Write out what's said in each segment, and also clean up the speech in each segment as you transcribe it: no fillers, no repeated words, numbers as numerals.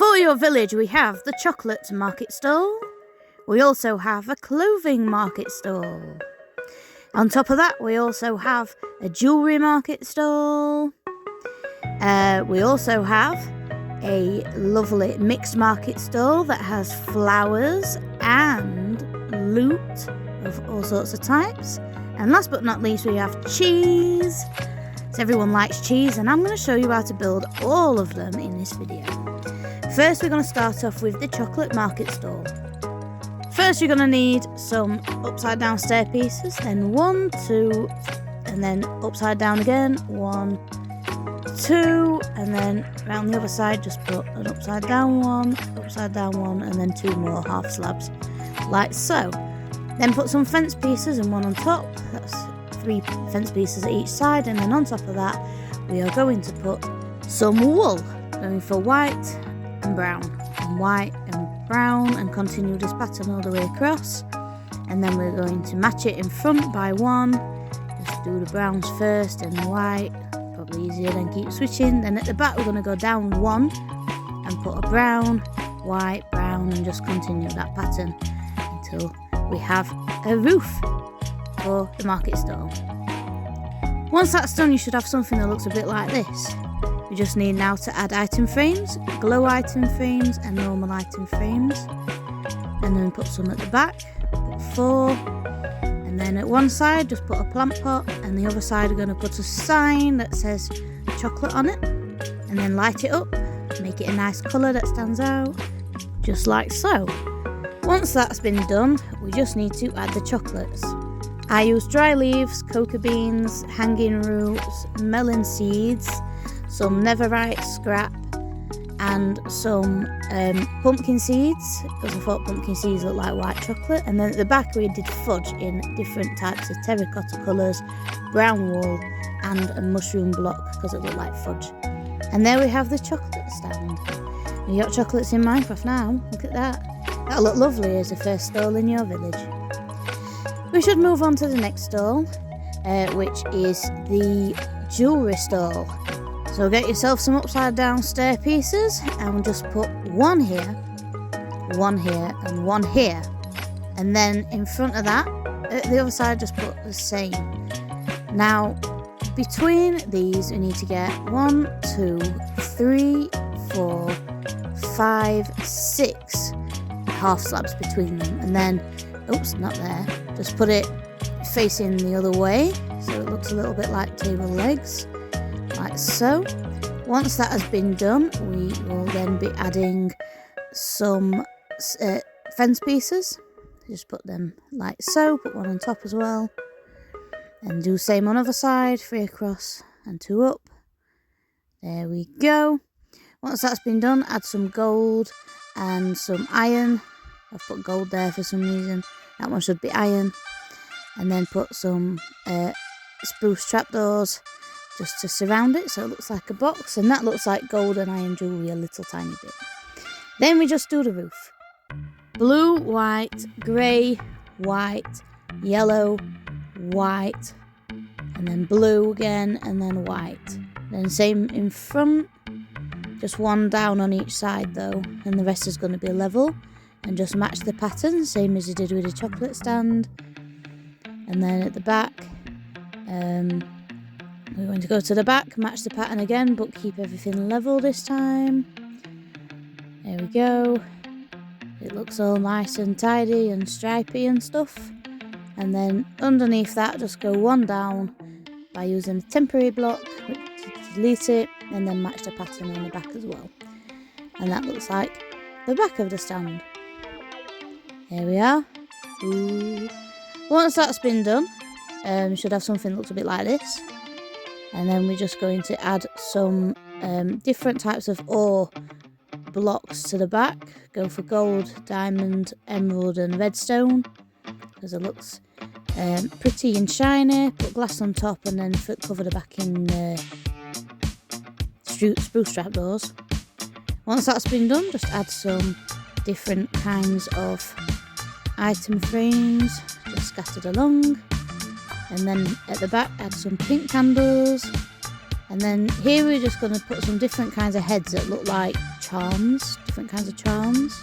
For your village, we have the chocolate market stall. We also have a clothing market stall. On top of that, we also have a jewellery market stall. We also have a lovely mixed market stall that has flowers and loot of all sorts of types. And last but not least, we have cheese. So everyone likes cheese, and I'm going to show you how to build all of them in this video. First, we're going to start off with the chocolate market stall. First, you're going to need some upside down stair pieces, then 1, 2, and then upside down again, 1, 2, and then around the other side just put an upside down one, and then 2 more half slabs, like so. Then put some fence pieces and 1 on top. That's 3 fence pieces at each side, and then on top of that we are going to put some wool, going for white and brown, and white and brown, and continue this pattern all the way across. And then we're going to match it in front by 1. Just do the browns first and white, probably easier, then keep switching. Then at the back we're going to go down 1 and put a brown, white, brown, and just continue that pattern until we have a roof for the market stall. Once that's done, you should have something that looks a bit like this. We just need now to add item frames, glow item frames and normal item frames, and then put some at the back, put 4, and then at one side just put a plant pot, and the other side we're going to put a sign that says chocolate on it, and then light it up, make it a nice colour that stands out, just like so. Once that's been done, we just need to add the chocolates. I use dry leaves, cocoa beans, hanging roots, melon seeds, some netherite scrap, and some pumpkin seeds, because I thought pumpkin seeds look like white chocolate. And then at the back we did fudge in different types of terracotta colours, brown wool, and a mushroom block because it looked like fudge. And there we have the chocolate stand. You got chocolates in Minecraft now, look at that. That'll look lovely as the first stall in your village. We should move on to the next stall, which is the jewellery stall. So get yourself some upside down stair pieces and just put 1 here, 1 here, and 1 here. And then in front of that, at the other side, just put the same. Now, between these, we need to get 1, 2, 3, 4, 5, 6 half slabs between them. And then, oops, not there. Just put it facing the other way so it looks a little bit like table legs, like so. Once that has been done, we will then be adding some fence pieces. Just put them like so, put 1 on top as well, and do the same on the other side, 3 across and 2 up. There we go. Once that's been done, add some gold and some iron. I've put gold there for some reason. That one should be iron. And then put some spruce trapdoors just to surround it so it looks like a box. And that looks like gold and iron jewellery a little tiny bit. Then we just do the roof. Blue, white, grey, white, yellow, white, and then blue again, and then white. Then same in front. Just 1 down on each side though, and the rest is going to be level. And just match the pattern, same as you did with the chocolate stand. And then at the back, we're going to go to the back, match the pattern again, but keep everything level this time. There we go. It looks all nice and tidy and stripy and stuff. And then underneath that, just go 1 down by using a temporary block to delete it, and then match the pattern on the back as well. And that looks like the back of the stand. There we are. Ooh. Once that's been done, you should have something that looks a bit like this. And then we're just going to add some different types of ore blocks to the back. Go for gold, diamond, emerald and redstone, because it looks pretty and shiny. Put glass on top and then cover the back in spruce trapdoors. Once that's been done, just add some different kinds of item frames just scattered along, and then at the back add some pink candles, and then here we're just going to put some different kinds of heads that look like charms, different kinds of charms.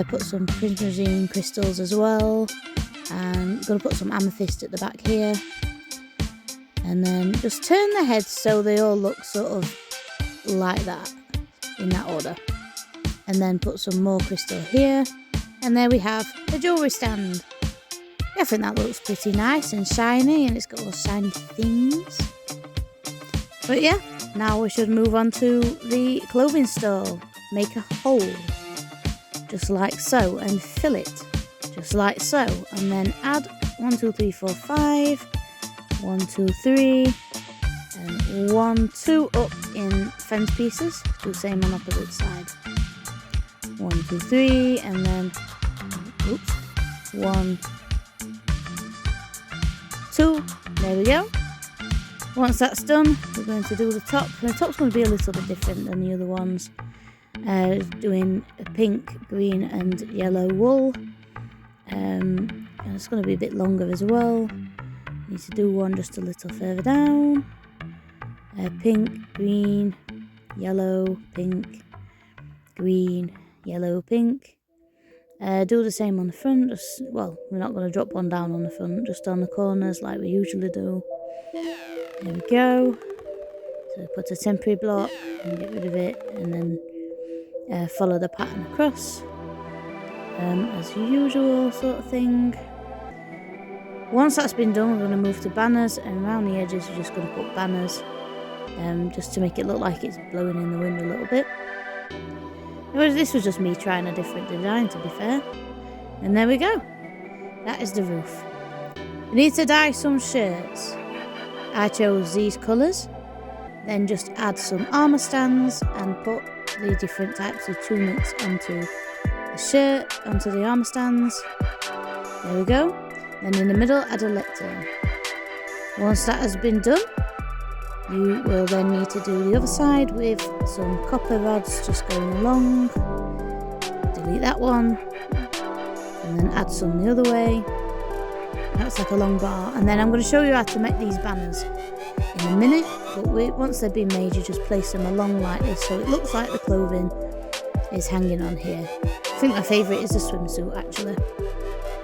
Put some prismarine crystals as well, and going to put some amethyst at the back here. And then just turn the heads so they all look sort of like that, in that order. And then put some more crystal here, and there we have a jewellery stand. I think that looks pretty nice and shiny, and it's got all shiny things. But yeah, now we should move on to the clothing store. Make a hole, just like so, and fill it, just like so. And then add 1, 2, 3, 4, 5, 1, 2, 3, and 1, 2 up in fence pieces. Do the same on opposite side. 1, 2, 3, and then, oops, 1, 2, there we go. Once that's done, we're going to do the top. The top's going to be a little bit different than the other ones. Doing a pink, green and yellow wool. And it's going to be a bit longer as well. Need to do one just a little further down. Pink, green, yellow, pink, green, yellow, pink. Do the same on the front. Well, we're not going to drop one down on the front, just on the corners like we usually do. There we go. So put a temporary block and get rid of it, and then follow the pattern across as usual, sort of thing. Once that's been done, we're going to move to banners, and around the edges we're just going to put banners just to make it look like it's blowing in the wind a little bit. This was just me trying a different design, to be fair. And there we go. That is the roof. We need to dye some shirts. I chose these colours. Then just add some armour stands and put the different types of tunics onto the shirt, onto the armour stands. There we go. Then in the middle, add a lectern. Once that has been done, you will then need to do the other side with some copper rods just going along. Delete that one. And then add some the other way. That's like a long bar. And then I'm going to show you how to make these banners in a minute. But once they've been made, you just place them along like this, so it looks like the clothing is hanging on here. I think my favourite is the swimsuit, actually.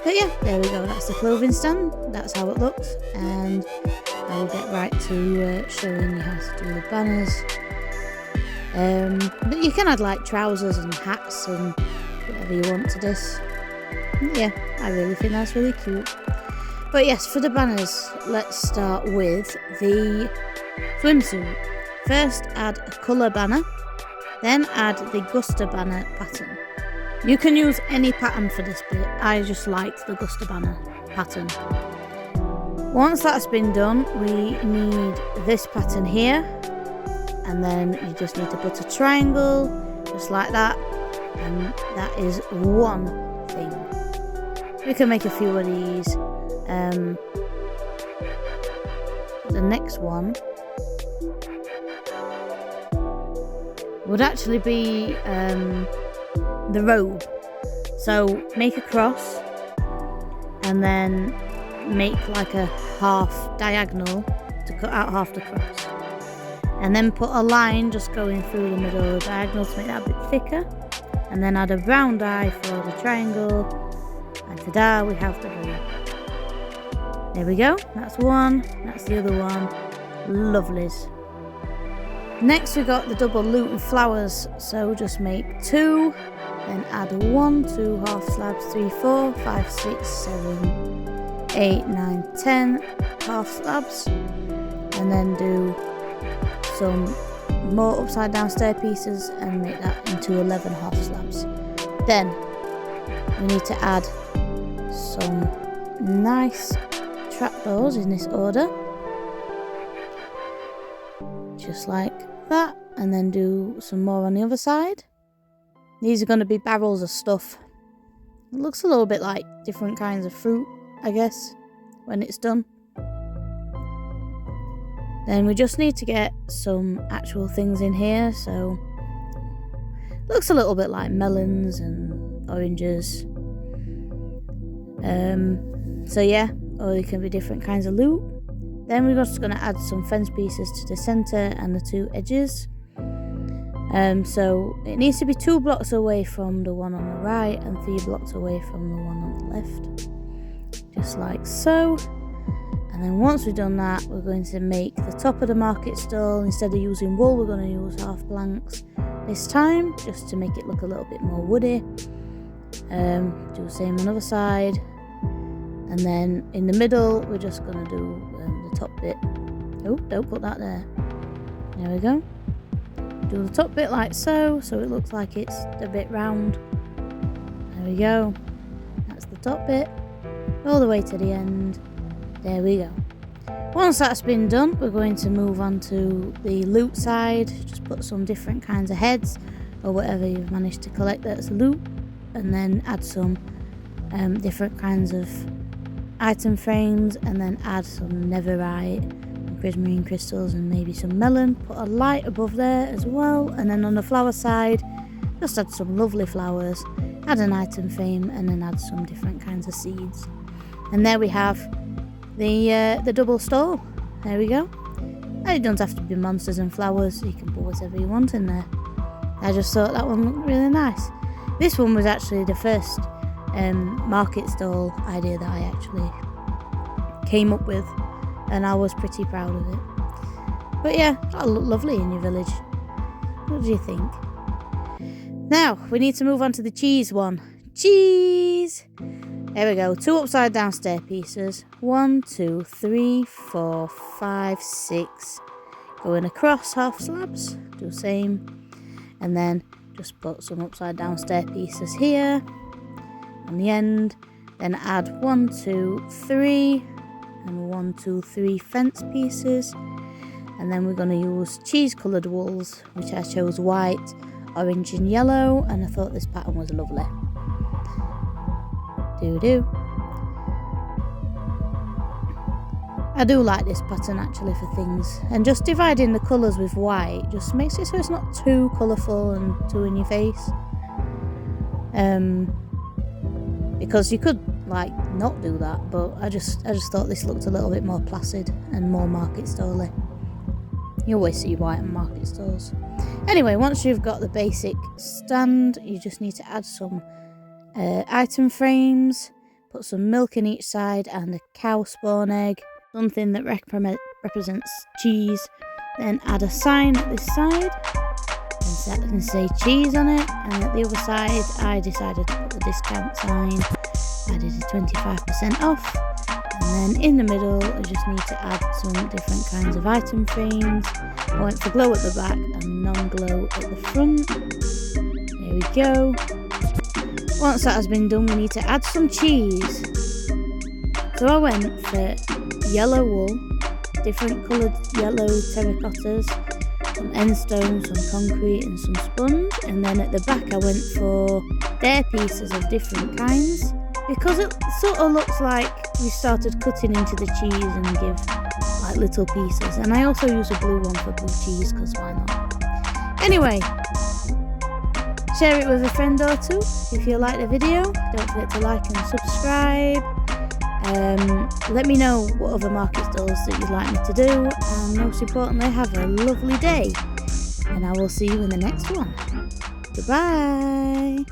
But yeah, there we go. That's the clothing stand. That's how it looks. And I will get right to showing you how to do the banners. But you can add like trousers and hats and whatever you want to this. Yeah, I really think that's really cute. But yes, for the banners, let's start with the swimsuit. First, add a colour banner, then add the Gusta banner pattern. You can use any pattern for this bit, I just liked the Gusta banner pattern. Once that's been done, we need this pattern here, and then you just need to put a triangle, just like that, and that is one thing. We can make a few of these. The next one would actually be the robe. So make a cross and then make like a half diagonal to cut out half the cross, and then put a line just going through the middle of the diagonal to make that a bit thicker, and then add a brown dye for the triangle, and ta-da, we have the robe. There we go, that's one, that's the other one. Lovelies. Next we got the double loop and flowers, so just make 2, then add 1, 2 half slabs, 3, 4, 5, 6, 7, 8, 9, 10 half slabs, and then do some more upside down stair pieces and make that into 11 half slabs. Then we need to add some nice trapdoors in this order, just like that, and then do some more on the other side. These are going to be barrels of stuff. It looks a little bit like different kinds of fruit, I guess, when it's done. Then we just need to get some actual things in here, so looks a little bit like melons and oranges. So yeah, or it can be different kinds of loot. Then we're just going to add some fence pieces to the centre and the 2 edges. So it needs to be 2 blocks away from the one on the right and 3 blocks away from the one on the left, just like so. And then once we've done that, we're going to make the top of the market stall, instead of using wool, we're going to use half planks this time, just to make it look a little bit more woody. Do the same on the other side, and then in the middle we're just going to do the top bit. Oh, don't put that there. There we go. Do the top bit like so it looks like it's a bit round. There we go. That's the top bit, all the way to the end. There we go. Once that's been done, we're going to move on to the loot side. Just put some different kinds of heads or whatever you've managed to collect that's loot, and then add some different kinds of item frames, and then add some netherite and prismarine crystals and maybe some melon. Put a light above there as well, and then on the flower side just add some lovely flowers, add an item frame, and then add some different kinds of seeds. And there we have the double stall. There we go. And it doesn't have to be monsters and flowers, you can put whatever you want in there. I just thought that one looked really nice. This one was actually the first market stall idea that I actually came up with, and I was pretty proud of it. But yeah, that'll look lovely in your village. What do you think? Now we need to move on to the cheese one. Cheese! There we go. 2 upside down stair pieces. 1, 2, 3, 4, 5, 6. Going across half slabs. Do the same. And then just put some upside down stair pieces here on the end. Then add 1, 2, 3 and 1, 2, 3 fence pieces. And then we're going to use cheese coloured wools, which I chose white, orange and yellow, and I thought this pattern was lovely. I do like this pattern actually for things, and just dividing the colours with white just makes it so it's not too colourful and too in your face. Because you could like not do that, but I just thought this looked a little bit more placid and more market stall-y. You always see white on market stalls. Anyway, once you've got the basic stand, you just need to add some item frames, put some milk in each side and a cow spawn egg, something that represents cheese. Then add a sign at this side and say cheese on it, and at the other side I decided to put the discount sign. I did a 25% off, and then in the middle I just need to add some different kinds of item frames. I went for glow at the back and non-glow at the front. There we go. Once that has been done, we need to add some cheese. So I went for yellow wool, different coloured yellow terracottas, some end stone, some concrete and some sponge, and then at the back I went for stair pieces of different kinds, because it sort of looks like we started cutting into the cheese and give like little pieces. And I also use a blue one for blue cheese, because why not? Anyway, share it with a friend or two if you like the video. Don't forget to like and subscribe. Let me know what other market stalls that you'd like me to do, and most importantly, have a lovely day, and I will see you in the next one. Goodbye.